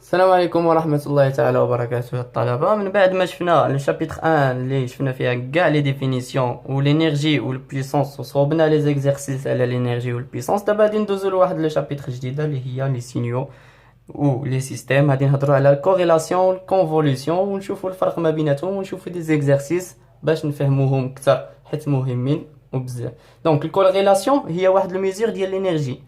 السلام عليكم ورحمة الله تعالى وبركاته الطلبة. من بعد ما شفنا لو شابيتر 1 اللي شفنا فيها كاع لي ديفينيسيون و لينيرجي و البويسونس وصوبنا لي زيكزارسيس على لينيرجي و البويسونس، دابا غادي ندوزو لواحد لو شابيتر جديدة اللي هي لي سينيو و لي سيستيم. غادي نهضروا على الكوريلاسيون و الكونفوليسيون ونشوفوا الفرق ما بيناتهم ونشوفوا دي زيكزارسيس باش نفهموهم اكثر حيت مهمين وبزاف. دونك الكوريلاسيون هي واحد الميزور ديال لينيرجي.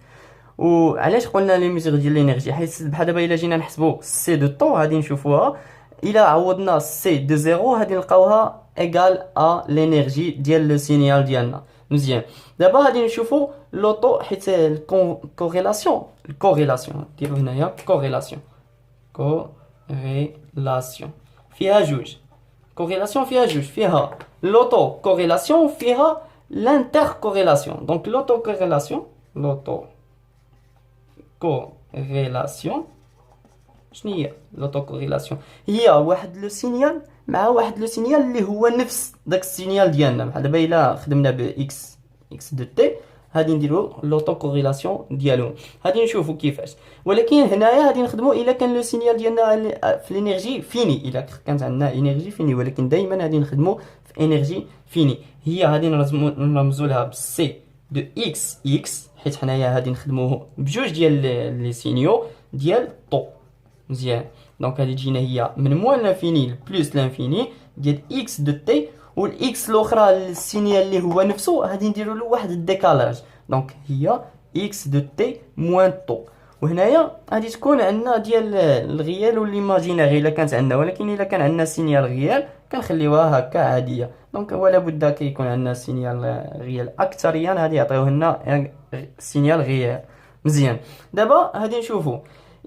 وعلاش قلنا لي ميزور ديال لينيرجي؟ حيت بحال دابا الا جينا نحسبوا سي دو طو غادي نشوفوها الا عوضنا سي دو زيرو غادي نلقاوها ايغال ا لينيرجي ديال لو سينيال ديالنا. مزيان، دابا غادي نشوفوا لوطو حيت الكوريلاسيون ديروا هنايا كوريلاسيون فيها جوج. كوريلاسيون فيها جوج، فيها لوطو كوريلاسيون وفيها لانتر كوريلاسيون. دونك لوطو كوريلاسيون شنو هي؟ لوطوكوريلاسيون هي واحد لو سينيال مع واحد لو سينيال اللي هو نفس داك السينيال ديالنا. بحال دابا الا خدمنا ب اكس دو تي غادي نديرو لوطوكوريلاسيون ديالهم. غادي نشوفو كيفاش، ولكن هنايا غادي نخدمو الا كان لو سينيال ديالنا في الانرجي فيني، الا كانت عندنا انرجي فيني، ولكن دائما غادي نخدمو في انرجي فيني. هي غادي نرمزو لها بالسي دو اكس حيت حنايا غادي نخدموه بجوج ديال لي سينيو ديال طو. مزيان، دونك غادي تجينا هي من موان لانفيني بلوس لانفيني ديال اكس دو تي، والاكس الاخرى السينيال اللي هو نفسه غادي نديرو له واحد الديكالاج، دونك هي اكس دو تي موان طو. وهنايا غادي تكون عندنا ديال الغيال والايماجيناري الا كانت عندنا، ولكن الا كان عندنا سينيال غيال كنخليوها هكا عاديه. دونك ولا بد كيكون عندنا سينيال غيال اكثريا غادي يعطيوه لنا سينيال غيال. مزيان، دابا غادي نشوفوا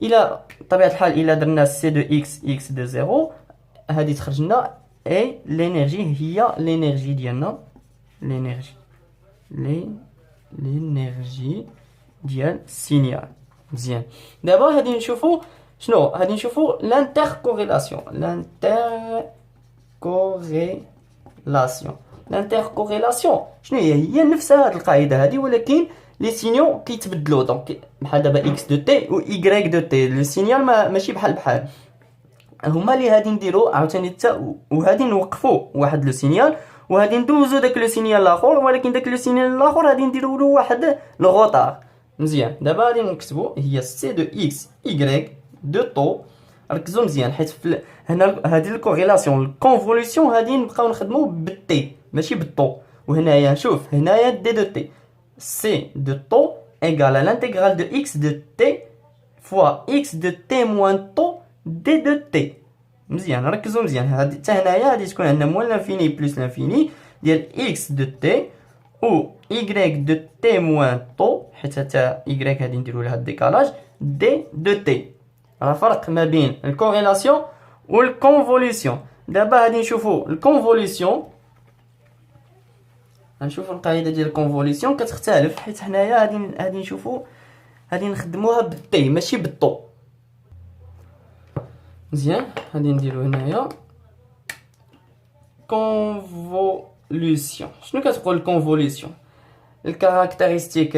الى طبيعه الحال الا درنا سي دو اكس دو زيرو غادي تخرج لنا اي لينيرجي هي لينيرجي ديالنا، لينيرجي ديال السينيال. مزيان، دابا غادي نشوفوا شنو؟ غادي نشوفوا لانتر كوريلاسيون. لانتر كوريلاسيون شنو هي؟ هي نفس هاد القاعده هادي، ولكن لي سينيو كيتبدلوا. دونك بحال دابا اكس دو تي و ايغريك دو تي لو سينيال ماشي بحال هما اللي غادي نديرو عاوتاني حتى وغادي نوقفوا واحد لو سينيال وغادي ندوزو داك لو سينيال الاخر، ولكن داك لو سينيال الاخر غادي نديرو له واحد لو غوطار. مزيان، دابا غادي نكتبو هي سي دو اكس ايغريك دو طو. ركزوا مزيان حيت هنا هذه الكوريلاسيون الكونفوليسيون غادي نبقاو نخدمو بالتي ماشي بالطو. وهنايا شوف هنايا دي دو تي، سي دو طو ايغال à l'intégrale de x de t fois x de t moins طو دي دو تي. مزيان، ركزوا مزيان، هادي حتى هنايا غادي تكون عندنا موان لانفيني بلس لانفيني ديال x دو تي و y دو تي موان طو، حيت حتى y غادي نديرو لها الديكالاج دي دو تي. راه فرق ما بين الكوريلاسيون والكونفوليسيون. دابا غادي نشوفوا الكونفوليسيون، غنشوفوا القاعده ديال الكونفوليسيون كتختلف حيت حنايا غادي نشوفوا غادي نخدموها بالتي ماشي بالطو. مزيان، غادي نديرو هنايا كونفوليسيون. شنو كتقول الكونفوليسيون؟ الكاركتيرستيك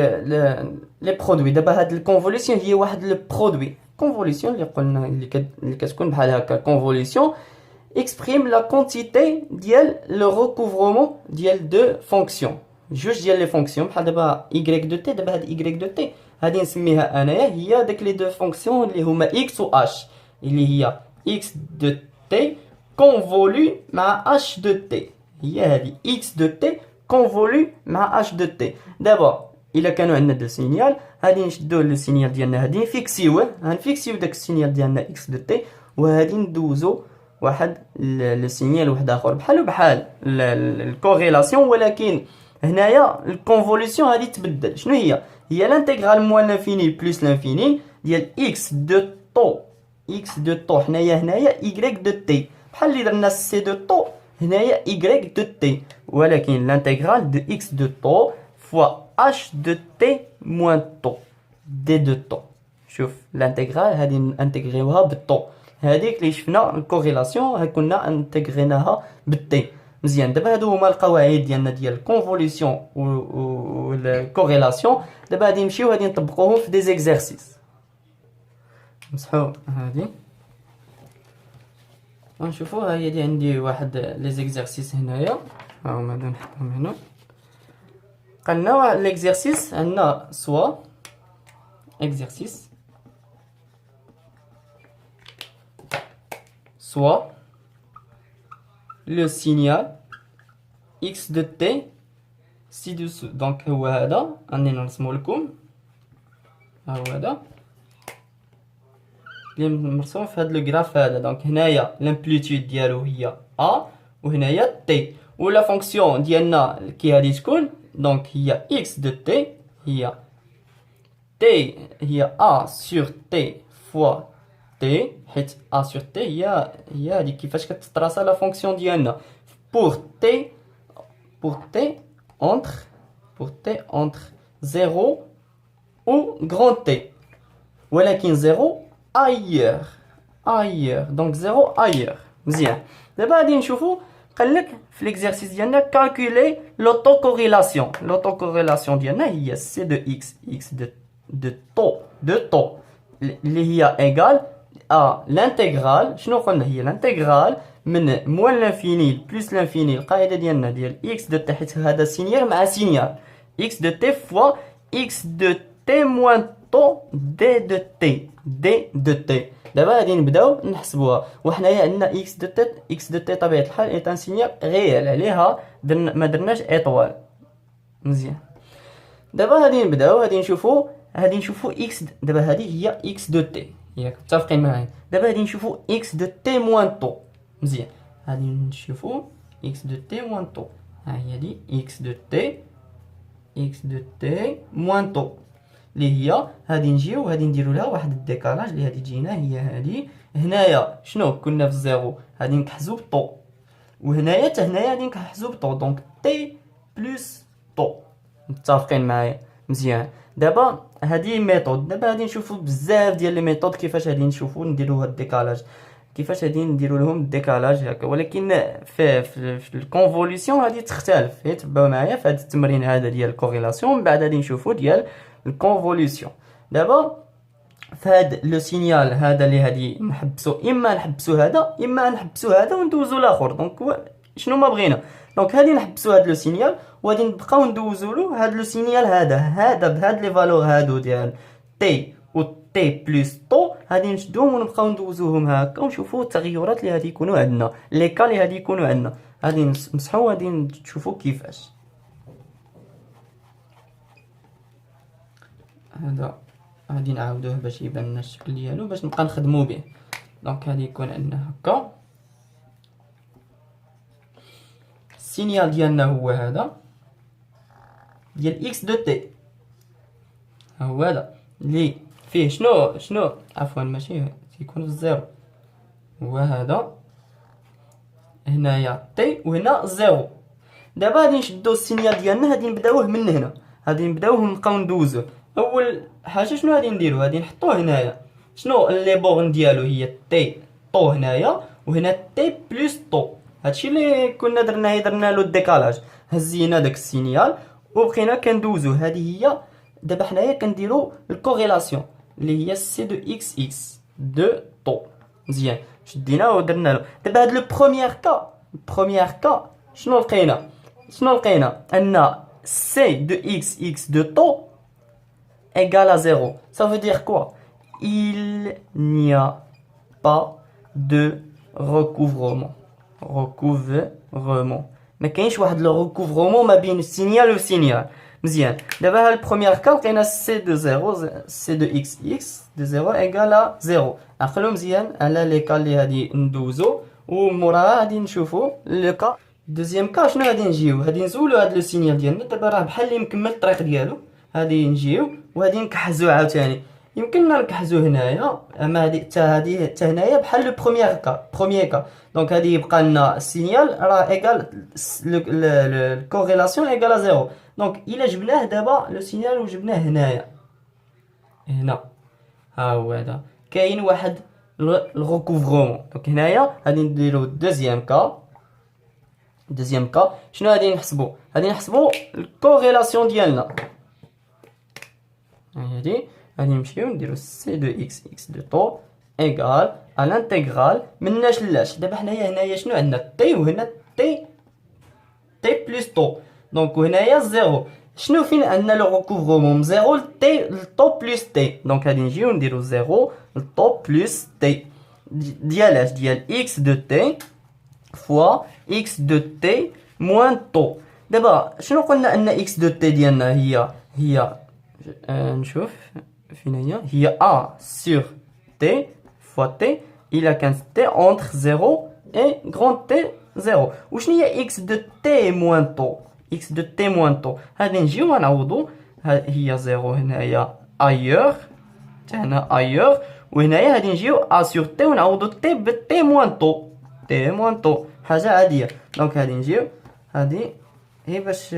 لي برودوي. دابا هاد الكونفوليسيون هي واحد لو برودوي. كونفوليسيون اللي قلنا اللي كتكون بحال هكا كونفوليسيون exprime la quantité ديال le recouvrement ديال دو فونكسيون، جوج ديال لي فونكسيون. بحال دابا y دو تي، دابا هاد y دو تي غادي نسميها انايا هي داك لي دو فونكسيون اللي هما x و h، اللي هي x دو تي كونفولو مع h دو تي. هي هادي x دو تي كونفولو مع h دو تي. دابا الا كانوا عندنا دو سينيال غادي نشدو لو سينيال ديالنا، غادي نفيكسيوه، غنفيكسيو داك السينيال ديالنا x دو تي، وغادي ندوزو واحد لو سينيال واحد اخر بحال الكوريلاسيون. ولكن هنايا الكونفوليسيون غادي تبدل. شنو هي؟ هي لانتيغرال موان لانفيني بلس لانفيني ديال اكس دو طو هنايا ايغريك دو تي، بحال اللي درنا سي دو طو هنايا ايغريك دو تي، ولكن لانتيغرال دو اكس دو طو فوا اش دو تي موان طو دي دو طو. شوف لانتيغرال غادي نانتيغريوها بالطو، هذيك اللي شفنا الكوريلاسيون كنا انتغريناها بالتي. مزيان، دابا هادو هما القواعد ديالنا ديال الكونفوليسيون والكوريلاسيون. دابا غادي نمشيو غادي نطبقوهم في دي زيكزارسيس. نمسحو هادي ونشوفو. ها هي دي عندي واحد لي زيكزارسيس هنايا، ها هما هادو نحطهم هنا. قالنا ليكزارسيس عندنا سوا exercice soit le signal x de t ci-dessous. donc هو هذا راني نرسمو لكم، ها هو هذا اللي مرسوم في هذا لو غراف هذا. دونك هنايا لامبليتود ديالو هي a وهنايا t، ولا فونكسيون ديالنا كي غادي تكون دونك هي x de t هي t هي a sur t fois t، حيت a sur t هي هادي كيفاش كتتراسا لا فونكسيون ديالنا pour t entre 0 و grand t، ولكن 0 ailleurs دونك 0 ailleurs. مزيان. دابا غادي نشوفو قالك في ليكزارسيس ديالنا كالكولي لوطوكوريلاسيون ديالنا هي سي دو اكس اكس دو طو اللي هي ايغال ا لانتيغرال. شنو قلنا؟ هي لانتيغرال من موال لانفيني بلس لانفيني. القاعده ديالنا ديال اكس دو تي، حيت هذا سينيال مع سينيال، اكس دو تي فوا اكس دو تي موان طو دي دو تي دي دو تي. دابا غادي نبداو نحسبوها، وحنايا عندنا اكس دو تي، اكس دو تي طبيعه الحال ايتان سينيال غيال عليها ما درناش ايطوال. مزيان. دابا غادي نبداو غادي نشوفو اكس. دابا هذه هي اكس دو تي، ياك متفقين معايا؟ دابا غادي نشوفو اكس دو تي موان طو. مزيان. غادي نشوفو اكس دو تي موان طو، ها هي دي اكس دو تي موان طو اللي هي غادي نجيو غادي نديرو لها واحد الديكالاج اللي غادي تجينا هي هادي. هنايا شنو كنا في الزيرو غادي نكحزو بطو، وهنايا حتى هنايا غادي نكحزو بطو، دونك تي بلس طو. متفقين معايا؟ مزيان. دابا هادي ميثود، دابا غادي نشوفو بزاف ديال لي ميثود كيفاش غادي نشوفو نديرو هاد الديكالاج، كيفاش غادي نديرو لهم الديكالاج هكا. ولكن في الكونفوليسيون غادي تختلف. تبعوا معايا في هذا التمرين هذا ديال الكوريلاسيون، من بعد غادي نشوفو ديال الكونفوليسيون. دابا في هذا لو سينيال هذا اللي غادي نحبسو، اما نحبسو هذا اما نحبسو هذا وندوزو الاخر. دونك شنو ما بغينا، دونك غادي نحبسو هذا لو سينيال وغادي نبقاو ندوزو له هذا لو سينيال هذا بهاد لي فالور هادو ديال تي و تي بلس طو. غادي نشدوهم ونبقاو ندوزوهم هكا ونشوفو التغيرات اللي غادي يكونوا عندنا، لي كا اللي غادي يكونوا عندنا. غادي نمسحو غادي نشوفو كيفاش. هذا غادي نعاودوه باش يبان لنا الشكل ديالو باش نبقى نخدمو به. دونك غادي يكون عندنا هكا السينيال ديالنا هو هذا ديال اكس دو تي، هو هذا اللي فيه شنو عفوا ماشي تيكون في الزيرو، هو هذا هنايا تي وهنا زيرو. دابا غادي نشدو السينيال ديالنا غادي نبداوه من هنا، غادي نبداوه نبقاو ندوزوه. اول حاجه شنو غادي نديرو؟ غادي نحطوه هنايا. شنو لي بورن ديالو؟ هي تي طو هنايا وهنا تي بلس طو. هادشي اللي كنا درنا له الديكالاج، هزينا داك السينيال وبقينا كندوزو. هذه هي دابا حنايا كنديرو الكوريلاسيون اللي هي سي دو اكس اكس دو طو. مزيان. شدينا ودرنا له. دابا هاد لو بروميير كا شنو لقينا ان سي دو اكس اكس دو طو égale à 0. Ça veut dire quoi? Il n'y a pas de recouvrement. ما كاينش واحد لو ريكوفرومون ما بين السينيال والسينيال. مزيان. دابا ها البروميير كا لقينا سي دو 0 سي دو اكس اكس دو 0 ايغال ا 0. عقلوا مزيان على لي كا اللي غادي ندوزو وموراها غادي نشوفو لو كا دوزيام كا. شنو غادي نجيو؟ غادي نزولو هاد لو سينيال ديالنا. دابا راه بحال اللي مكمل الطريق ديالو. غادي نجيو وغادي نكحزو عاوتاني. يمكننا نكحزو هنايا، اما هادي حتى هنايا بحال لو بروميير كا. دونك غادي يبقى لنا السينيال راه ايغال الكوريلاسيون ايغال 0. دونك الا جبناه دابا لو سينيال وجبناه هنايا هنا، ها هو هذا كاين واحد الريكوفرومون. دونك هنايا غادي نديرو دوزيام كا. شنو غادي نحسبو الكوريلاسيون ديالنا. هادي غادي نمشيو نديرو سي دو اكس دو طو ايغال على الانتيغرال مناش لاش. دابا هنايا شنو عندنا تي وهنا تي بلس طو، دونك وهنايا زيرو. شنو فين عندنا لو ريكوفرومون من زيرو لتي لطو بلس تي، دونك غادي نجيو نديرو زيرو لطو بلس تي ديال اش ديال اكس دو تي فوا اكس دو تي موان طو. دابا شنو قلنا ان اكس دو تي ديالنا هي نشوف فين هي ا سور تي فوا تي الا كانت تي اونتر زيرو اي غران تي زيرو. وشنو هي اكس دو تي موان طو؟ اكس دو تي موان طو هادي نجيو نعوضو، هي زيرو هنايا ايور حتى هنا ايور، وهنايا هادي نجيو ا سور تي ونعوضو تي بتي موان طو، تي موان طو حاجه عاديه. دونك هادي نجيو هادي هي باش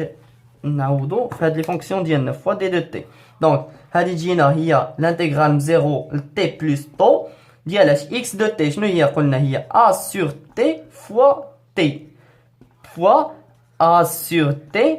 نعوضو في هاد لي فونكسيون ديالنا فوا دي دو تي. دونك هادي تجينا هي الانتيغرال من زيرو لتي بلس طو ديال اكس دو تي. شنو هي قلنا هي ا سور تي فوا تي فوا ا سور تي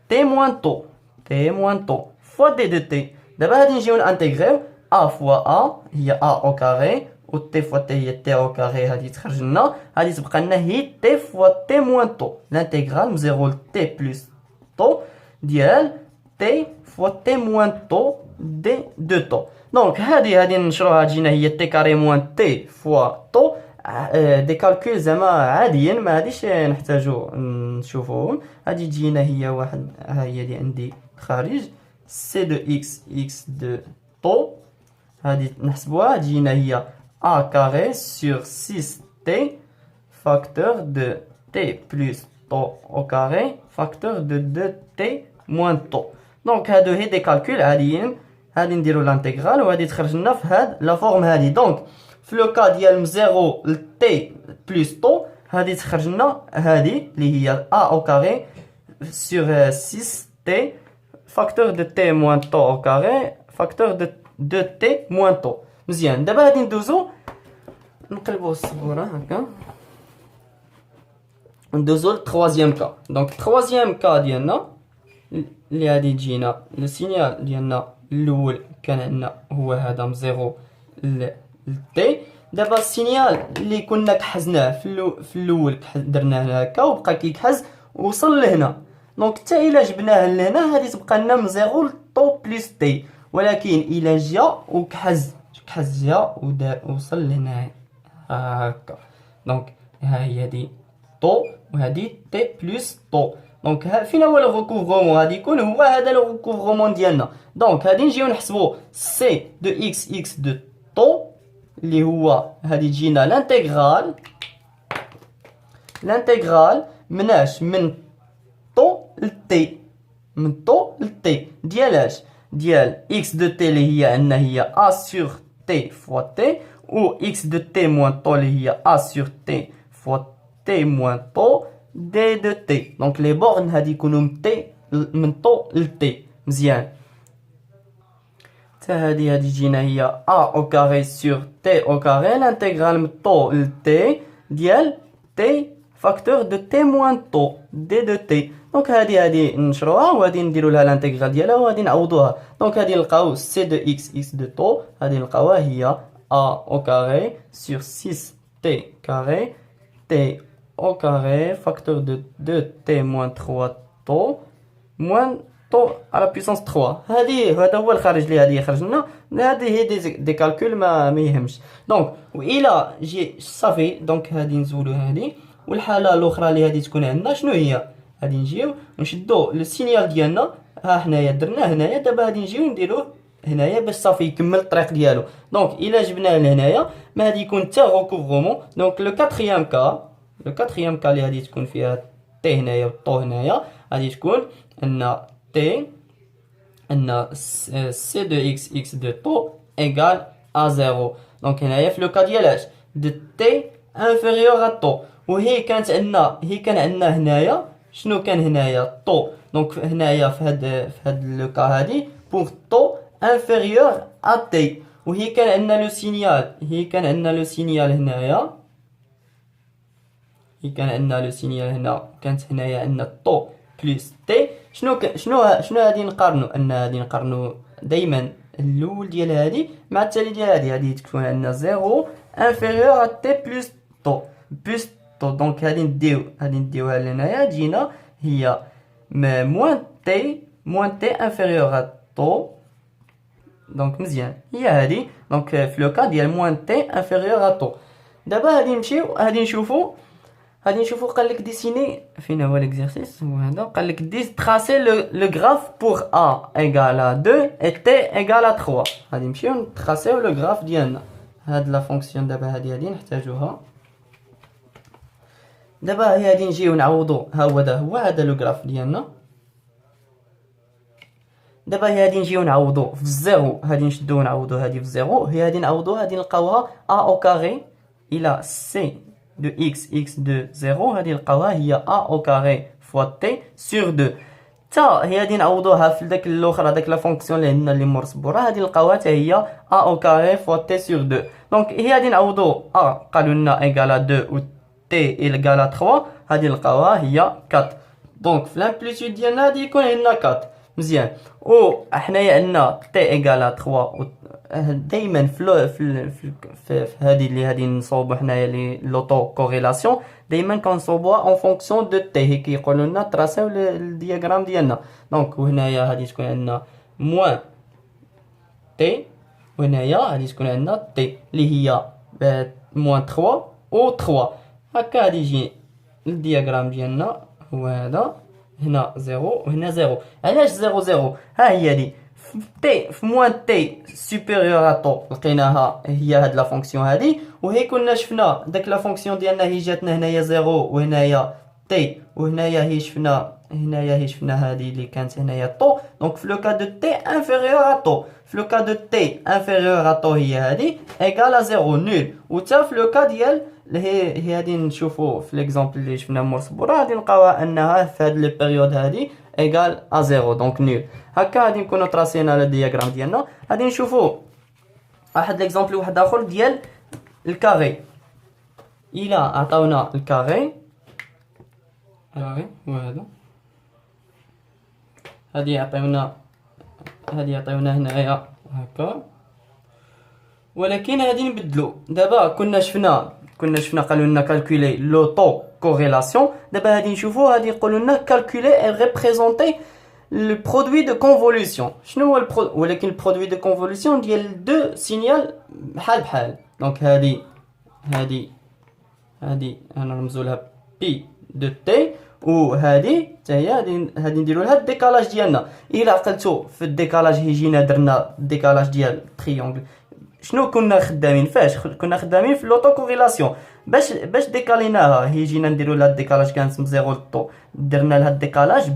تي موان طو، تي موان طو فوا دي دو تي. دابا غادي نجيو نانتيغريو ا فوا ا هي ا او كاري و تي فوا تي هي تي او كاري، هادي تخرج لنا هادي تبقى لنا هي تي فوا تي موان طو. الانتيغرال من زيرو لتي بلس طو ديال تي فوا تي موان طو دي دو طو. دونك هادي نشروها تجينا هي تي كاري موان تي فوا طو. دي كالكول زعما عاديين ما غاديش نحتاجو نشوفوهم. غادي تجينا هي واحد، ها هي اللي عندي خارج سي دو اكس دو طو، هادي نحسبوها تجينا هي ا كاري سور 6 تي فاكتور دو تي بلس طو او كاري فاكتور دو 2 تي موان طو. دونك هادو هي دي كالكول عاديين. هادي نديرو لانتيغرال وهادي تخرج لنا في هاد لا فورم هادي. دونك في لو كا ديال من زيرو لتي بلس طو هادي تخرج لنا هادي اللي هي ا او كاري سور 6 تي فاكتور دو تي موان طو او كاري فاكتور دو 2 تي موان طو. مزيان. دابا غادي ندوزو نقلبو السبوره هكا ندوزو للتخوازيام كا. دونك التخوازيام كا ديالنا اللي غادي تجينا لو سينيال ديالنا الاول كان عندنا هو هذا من زيرو لتي. دابا السينيال اللي كنا كحزناه في الاول درناه هكا وبقى كيكحز وصل لهنا، دونك حتى الا جبناه لهنا هادي تبقى لنا من زيرو لطو بلس تي، ولكن الا جا وكحز جا وصل لهنا هكا. دونك ها هي هادي طو وهادي تي بلس طو. دونك فين هو لو ريكوفرومون؟ غادي يكون هو هذا لو ريكوفرومون ديالنا. دونك غادي نجيو نحسبو سي دو اكس دو طو اللي هو هادي تجينا الانتيغرال مناش من طو لتي، من طو لتي ديال اش ديال اكس دو تي اللي هي عندنا هي ا سور تي فوا تي، و اكس دو تي موان طو اللي هي ا سور تي فوا تي موان طو دي دو تي. دونك لي بورن هادي يكونوا من طو لتي. مزيان. حتى هادي تجينا هي ا او كاري سور تي او كاري الانتيغرال من طو لتي ديال تي فاكتور دو تي موان طو دي دو تي. دونك هادي نشروها وغادي نديرو لها الانتيغرال ديالها وغادي نعوضوها. دونك هادي نلقاو سي دو اكس دو طو هادي نلقاوها هي ا او كاري سور 6 تي كاري تي au carré facteur de 2t moins 3 moins طو على puissance 3. هذا هو الخارج اللي غادي يخرج لنا. هذه هي دي كالكول ما يهمش. دونك وإلا جي صافي دونك غادي نزولو هذه. والحاله الاخرى اللي غادي تكون عندنا شنو هي؟ غادي نجيو نشدو لو سينيال ديالنا، ها حنايا درناه هنايا، دابا غادي نجيو نديروه هنايا باش صافي يكمل الطريق ديالو. دونك الا جبناه لهنايا ما غادي يكون حتى ريكوفرومون. دونك لو كاتريام كا اللي غادي تكون فيها تي هنايا والطو هنايا غادي تكون ان تي ان سي دو اكس دو طو ايغال ا زيرو. دونك هنايا في لو كا ديال اش دو تي انفيريور ا طو، وهي كان عندنا هنايا شنو كان هنايا طو. دونك هنايا في هاد لو كا هادي بور طو انفيريور ا تي، وهي كان عندنا لو سينيال هنايا هنا كانت هنايا عندنا طو بلس تي. شنو غادي نقارنو؟ غادي نقارنو دائما الاول ديال هادي مع التالي ديال هادي. هادي تكون عندنا 0 انفيريور ا تي بلس طو بلس طو. دونك هادي نديوها لهنايا تجينا هي موان تي انفيريور ا طو. دونك مزيان هي هادي. دونك في لو كا ديال موان تي انفيريور ا طو. دابا غادي نمشيو غادي نشوفو قالك ديسيني فين هو ليكزيرسيس هو هذا. قالك تراسي لو غراف بور ا ايغال ا 2 et t ايغال ا 3. غادي نمشيو نتراسيو لو غراف ديالنا. هاد لا فونكسيون دابا هادي نحتاجوها. دابا هي غادي نجيو نعوضو. هو هذا لو غراف ديالنا. دابا هي غادي نجيو نعوضو في الزيرو. غادي نشدو نعوضو هادي في الزيرو. هي غادي نعوضو غادي نلقاوها ا او كاري الى سي دو x دو 0. غادي نلقاوها هي ا او كاري فوا تي سور 2. تا هي غادي نعوضوها في داك الاخر هذاك لا فونكسيون اللي عندنا اللي مرسبوره. غادي نلقاوها حتى هي ا او كاري فوا تي سور 2. دونك هي غادي نعوضو ا قالوا لنا ايغال 2 و تي ايغال 3. غادي نلقاوها هي 4. دونك في لامبليتود ديالنا غادي يكون عندنا 4. مزيان. و حنايا عندنا تي ايغال 3. دائما في هذه اللي غادي نصوبو حنايا لي لوطو كوريلاسيون دائما كنصوبوها اون فونكسيون دو تي. هي كيقولوا لنا تراسيو الدياغرام ديالنا. دونك وهنايا غادي تكون عندنا موان تي وهنايا غادي تكون عندنا تي اللي هي موان 3 و 3. هكا غادي يجي الدياغرام ديالنا هو هذا. هنا 0 وهنا 0. علاش 0 0؟ ها هي دي تي في موان تي سوبيريور ا طو لقيناها هي هاد لا فونكسيون هادي. وهي كنا شفنا داك لا فونكسيون ديالنا هي جاتنا هنايا 0 وهنايا تي وهنايا هي شفنا هادي اللي كانت هنايا طو. دونك في لو كا دو تي انفيريور ا طو في لو كا دو تي انفيريور ا طو هي هادي ايغال 0 نول. و تا في لو كا ديال هي غادي نشوفو في ليكزامبل اللي شفنا مرسبوره غادي نلقاوها انها في هاد لي بيريود هادي ايغال ا 0 دونك نول. هكا غادي نكونو تراسينا على الدياغرام ديالنا. غادي نشوفو واحد ليكزامبل واحد اخر ديال الكاري. الى عطاونا الكاري هو هذا. هادي يعطيونا هنايا هكا. ولكن غادي نبدلو. دابا كنا شفنا قالوا لنا كالكولي لوطو كوريلاسيون. دابا غادي نشوفو غادي يقولوا لنا كالكولي ريبريزونتي le produit de convolution. شنو هو ولكن البرودوي دو كونفوليسيون ديال دو سينيال بحال. دونك هادي انا نرمزو لها بي دو تي. وهادي حتى هي هادي نديرو لها الديكالاج ديالنا. الا عقلتو في الديكالاج هي درنا الديكالاج ديال تريونغل. شنو كنا خدامين فاش كنا خدامين في لوطو كوريلاسيون. باش ديكاليناها هي جينا نديرو لها الديكالاج كانت من 0 ل طو. درنا لها الديكالاج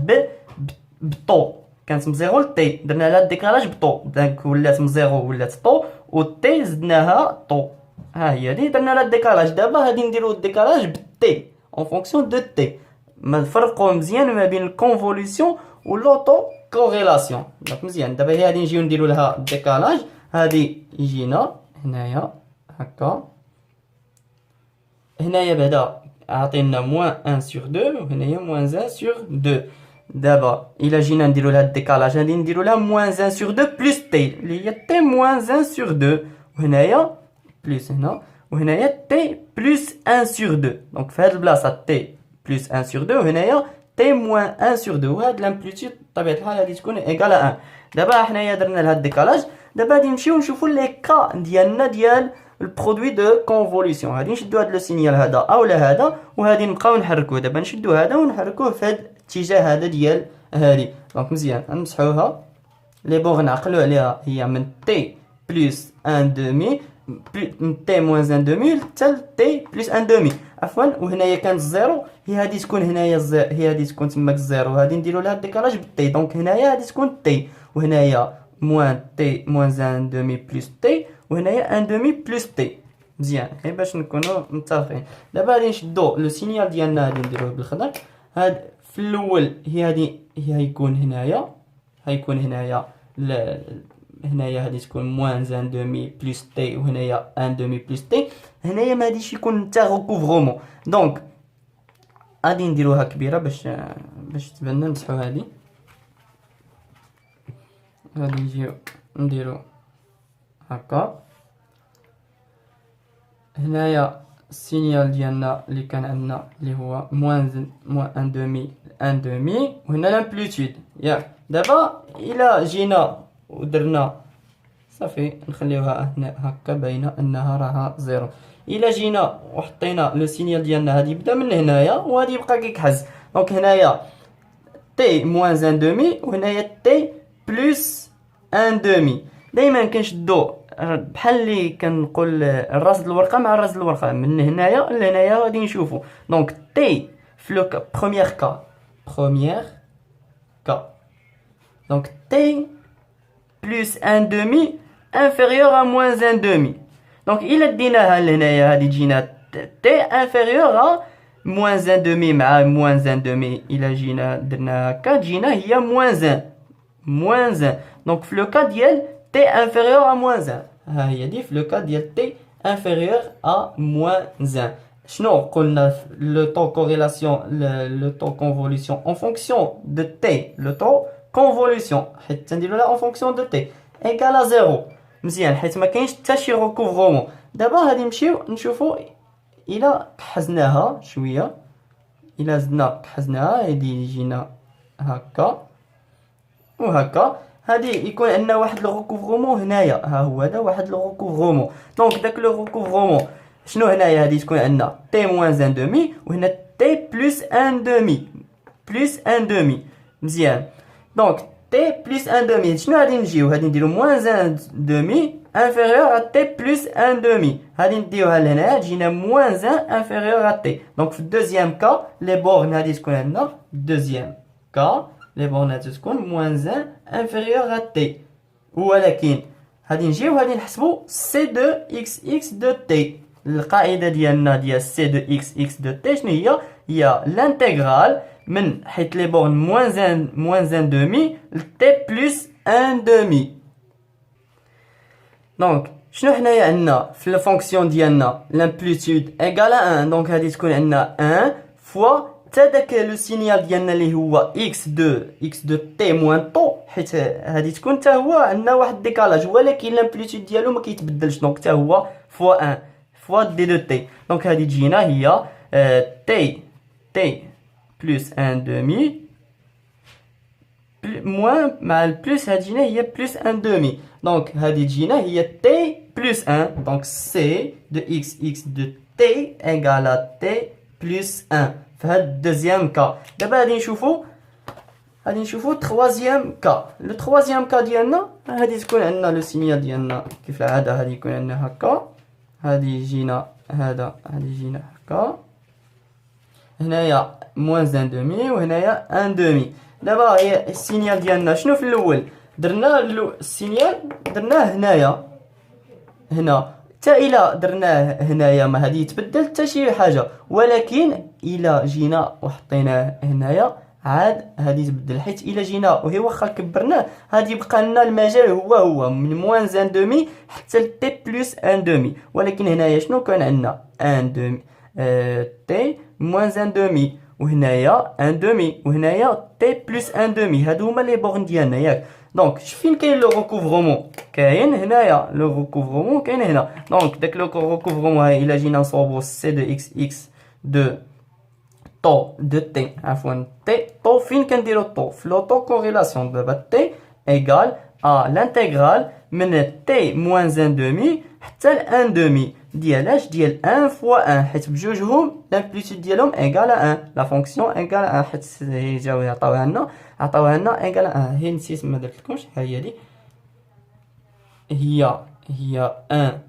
بطو كانت من 0 ل تي. درنا لها الديكالاج بطو. دونك ولات من 0 ولات طو و تي زدناها طو. ها هي دي درنا لها الديكالاج. دابا غادي نديرو الديكالاج بالتي اون فونكسيون دو تي. ما نفرقوا مزيان ما بين الكونفوليسيون و لوطو كوريلاسيون. دونك مزيان. دابا هي غادي نجيو نديرو لها الديكالاج. هادي يجينا هنايا هكا. هنايا بعدا عطينا موان 1 سور 2 وهنايا موان 1 سور 2. دابا الا جينا نديرو لها الديكالاج غادي نديرو لها موان 1 سور 2 بلس تي اللي هي تي موان 1 سور 2 وهنايا بلس هنا وهنايا تي بلس 1 سور 2. دونك في هاد البلاصه تي بلس 1 سور 2 وهنايا تي موان 1 سور 2. وهاد لامبليتود بطبيعه الحال غادي تكون ايكال 1. دابا حنايا درنا لها الديكالاج. دابا غادي نمشيو نشوفو لي كا ديالنا ديال البرودوي دو كونفوليسيون. غادي نشدو هاد لو سينيال هذا اولا هذا وغادي نبقاو نحركوه. دابا نشدو هذا ونحركوه في هاد الاتجاه هذا ديال هادي. دونك مزيان نمسحوها. لي بور نعقلو عليها هي من تي بلس 1 دومي من تي موان 1 دومي حتى تي بلس 1 دومي عفوا. وهنايا كانت الزيرو هي غادي تكون هنايا هي غادي تكون تماك الزيرو. غادي نديرو لها الديكالاج بالتي. دونك هنايا غادي تكون تي وهنايا موان تي موان 1 دومي بلس تي وهنايا 1 دومي بلس تي. مزيان غير باش نكونوا متفقين. دابا غادي نشدو لو سينيال ديالنا غادي نديروه بالخضر. هاد في الاول هي غيكون هنايا هنايا غادي تكون موان 1 دومي بلس تي وهنايا 1 دومي بلس تي. هنايا ما غاديش يكون حتى ريكوفرومون. دونك غادي نديروها كبيره باش تبان. نمسحو هادي. غادي نجيو نديرو هكا. هنايا السينيال ديالنا اللي كان عندنا اللي هو موان ان دومي ان دومي، وهنا لامبليتود ياك. دابا الى جينا ودرنا صافي نخليوها هنا هكا باينه انها راها زيرو. الى جينا وحطينا لو سينيال ديالنا غادي يبدا من هنايا وغادي يبقى كيكحز. دونك هنايا تي موان ان دومي وهنايا تي بلس ان دومي. دائما كنشدو بحال اللي كنقول الراس د الورقه مع الراس د الورقه، من هنايا لهنايا غادي نشوفو. دونك تي في لو بروميير كا دونك تي بلس ان دومي inférieur à moins un demi. Donc il a ديناها لهنايا هادي تجينا تي inférieur à moins un demi مع moins un demi. الى جينا درنا هكا تجينا هي moins 1. دونك في لو كا ديال t inférieur à moins 1. ها هي دي في لو كا ديال t inférieur à moins 1. شنو قلنا لو طو كوريلاسيون لو طو كونفوليسيون en fonction de t. لو طو كونفوليسيون حيت تنديرو لها en fonction de t égal à 0. مزيان حيت ما كاينش حتى شي ريكوفرومون. دابا غادي نمشيو نشوفو الى كحزناها شويه، الى زدنا كحزناها هادي يجينا هكا وهكا. هادي يكون عندنا واحد لو ريكوفرومون هنايا، ها هو هذا واحد لو ريكوفرومون. دونك داك لو ريكوفرومون شنو هنايا غادي تكون عندنا تي موان ان دومي وهنا تي بلس ان دومي مزيان. دونك t plus 1 demi. شنو غادي نجيو غادي نديرو moins 1 demi inférieur à t plus 1 demi. غادي نديوها لهنا تجينا moins 1 inférieur à t. دونك في الدوزيام كا لي بورن غادي تكون عندنا دوزيام كا لي بورن غادي تكون moins 1 inférieur à t. ولكن غادي نجيو غادي نحسبو c de x de t. القاعده ديالنا ديال c de x de t شنو هي l'intégrale من حيت لي بورن moins 1 demi t plus 1 demi. دونك شنو حنايا عندنا في الفونكسيون ديالنا لامبليتود ايغال 1. دونك غادي تكون عندنا 1 فوا تا داك لو سينيال ديالنا اللي هو x de t moins طو، حيت غادي تكون تا هو عندنا واحد ديكالاج ولكن لامبليتود ديالو ما كيتبدلش. دونك تا هو فوا 1 فوا دي دو تي. دونك هادي تجينا هي t plus 1 demi moins مع البلس هتجينا هي plus 1 demi. دونك هادي تجينا هي t plus 1. دونك c de x de t égale à t plus 1 في هاد الدوزيام كا. دابا غادي نشوفو تخوازيام كا. لو تخوازيام كا ديالنا هادي تكون عندنا لو سينيال ديالنا كيف العاده غادي يكون عندنا هكا، هادي يجينا هذا هادي يجينا هكا، هنايا moins 1 demi وهنايا 1 demi. دابا هي السينيال ديالنا شنو في الاول درنا السينيال درناه هنايا هنا، حتى الى درناه هنايا ما غادي يتبدل حتى شي حاجه، ولكن الى جينا وحطيناه هنايا عاد غادي يتبدل. حيت الى جينا وهي واخا كبرناه غادي يبقى لنا المجال هو من moins 1 demi حتى ل t plus 1 demi. ولكن هنايا شنو كان عندنا 1 demi t moins 1 demi وهنايا 1 demi وهنايا t plus 1 demi. هادو هما لي بورن ديالنا ياك. دونك فين كاين لو ريكوفرومون؟ كاين هنايا لو ريكوفرومون كاين هنا. دونك داك لو ريكوفرومون هاي الا جينا نصوبو سي دو اكس دو طو دو تي عفوا تي طو. فين كنديرو طو؟ في لوطو كوريلاسيون. دابا تي ايغال ا لانتيغرال من تي موان 1 دومي حتى ل 1 دومي ديال اش ديال 1 فوا 1 حيت بجوجهم لامبليتود ديالهم ايغال 1. لا فونكسيون ايغال 1 حيت هي جاو عطاوها لنا ايغال 1. هي نسيت ما درتلكمش، ها هي دي هي 1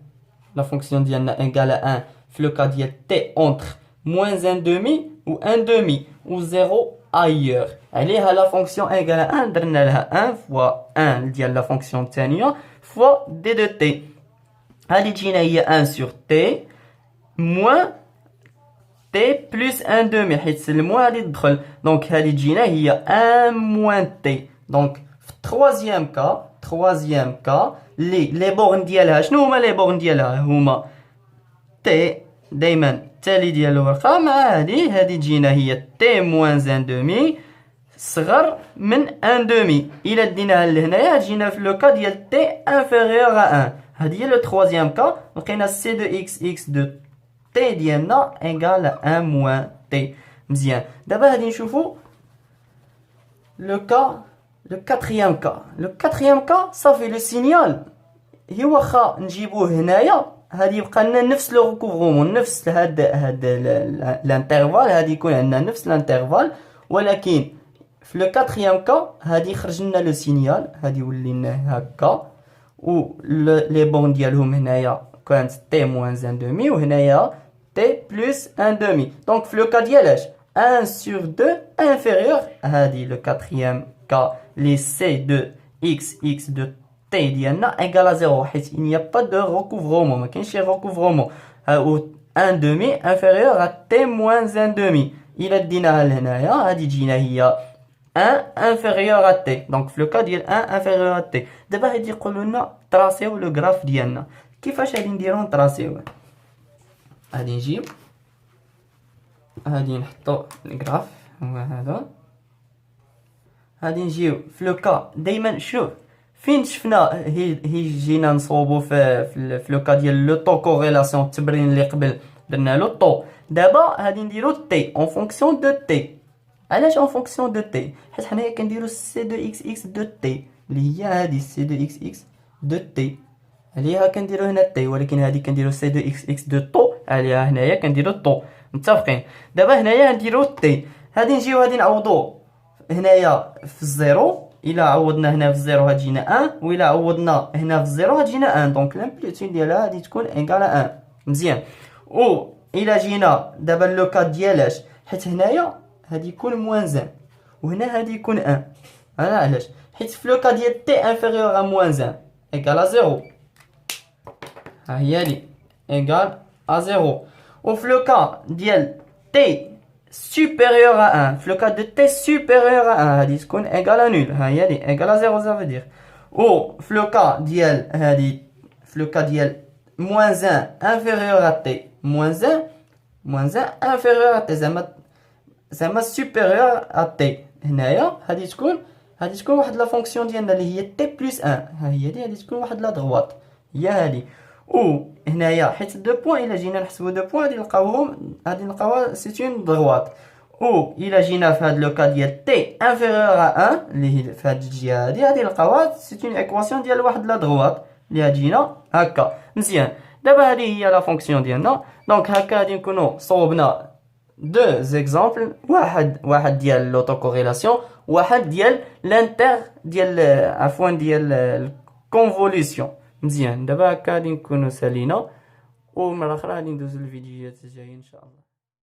لا فونكسيون ديالنا ايغال 1 في لو كا ديال تي اونتر moins 1 demi ou 1 demi ou 0 ailleurs. عليها لا فونكسيون ايغال 1 درنا لها 1 فوا 1 ديال لا فونكسيون الثانيه فوا دي دو تي. هادي تجينا هي 1 sur t moins t plus 1 demi حيت الموا غادي تدخل. دونك هادي تجينا هي 1 moins t. دونك في التروازيام كا لي بورن ديالها شنو هما؟ لي بورن ديالها هما t دايما التالي ديال الورقه مع هادي تجينا هي t moins 1 demi صغر من 1 demi. الى ديناها لهنايا تجينا في لو كا ديال t inférieur à 1. هذه هي لو troisième كا. لقينا سي دو اكس اكس دو تي ديالنا ايكال 1 موان تي. مزيان. دابا غادي نشوفو لو quatrième كا. لو quatrième كا صافي لو سينيال هي واخا نجيبوه هنايا هادي يبقى لنا نفس لو ريكوفرومون، نفس هاد الانترفال، هادي يكون عندنا نفس الانترفال، ولكن في لو كاتريام كا هادي يخرج لنا لو سينيال، هادي يولي لنا هكا، و لي بون ديالهم هنايا كانت تي موان ان دومي، وهنايا تي بلس ان دومي. دونك في لو كا ديالاش 1 sur 2 انفيريور، هادي لو كاتريام كا لي سي دو اكس اكس دو t ديالنا ايكال 0 حيت il n'y a pas de recouvrement، ما كاينش شي recouvrement، و 1 demi inférieur à t moins 1 demi. الا ديناها لهنايا غادي تجينا هي 1 inférieur à t. دونك في لو كا ديال 1 inférieur à t دابا غادي يقولوا لنا تراسيو لو غراف ديالنا. كيفاش غادي نديرو نتراسيوه؟ غادي نجيب غادي نحطو الغراف هو هذا، غادي نجيو في لو كا دائما. شوف فين شفنا هي جينا نصوبو في لو كا ديال لو طو كوريلاسيون، التمرين اللي قبل درنا لو طو. دابا غادي نديرو تي اون فونكسيون دو تي. علاش اون فونكسيون دو تي؟ حيت حنايا كنديرو سي دو اكس اكس دو تي اللي هي هادي سي دو اكس اكس دو تي، عليها كنديرو هنا تي، ولكن هادي كنديرو سي دو اكس اكس دو طو، عليها هنايا كنديرو طو. متفقين؟ دابا هنايا نديرو تي، غادي نجيو غادي نعوضو هنايا في الزيرو. إلا عوضنا هنا في الزيرو غتجينا 1، وإلا عوضنا هنا في الزيرو غتجينا 1، دونك لامبليتود ديالها غادي تكون ايكال 1. مزيان. و إلا جينا دابا لو كا ديالاش، حيت هنايا هادي يكون موان 1 وهنا هادي يكون 1. أنا علاش؟ حيت في لو كا ديال تي انفيريور ا موان 1 ايكال 0، ها هي هادي ايكال 0. و في لو كا ديال تي supérieur à 1, في le cas de t supérieur à 1 هادي تكون égal à nul، ها هي هادي égal à 0 ça veut dire. و في le cas ديال هادي في le cas ديال moins 1 inférieur à t moins 1 inférieur à t زعما supérieur à t، هنايا هادي تكون واحد لا فونكسيون ديالنا اللي هي t plus 1، ها هي هادي تكون واحد لا دغواط هي هادي. و هنايا حيت دو بوين الا جينا نحسبو دو بوين غادي نلقاوها سي اون دغواط. و الا جينا في هاد لو كا ديال تي انفيريور ا 1 اللي هي في هاد الجهه هادي غادي نلقاوها سي اون ايكواسيون ديال واحد لا دغواط اللي غتجينا هكا. مزيان. دابا هادي هي لا فونكسيون ديالنا. دونك هكا غادي نكونو صوبنا دو زيكزامبل، واحد ديال لوطو كوريلاسيون، واحد ديال لانتر ديال عفوا ديال الكونفوليسيون. مزيان. دابا هكا غادي نكونو سالينا، ومره اخرى غادي ندوزو للفيديوهات الجايه ان شاء الله.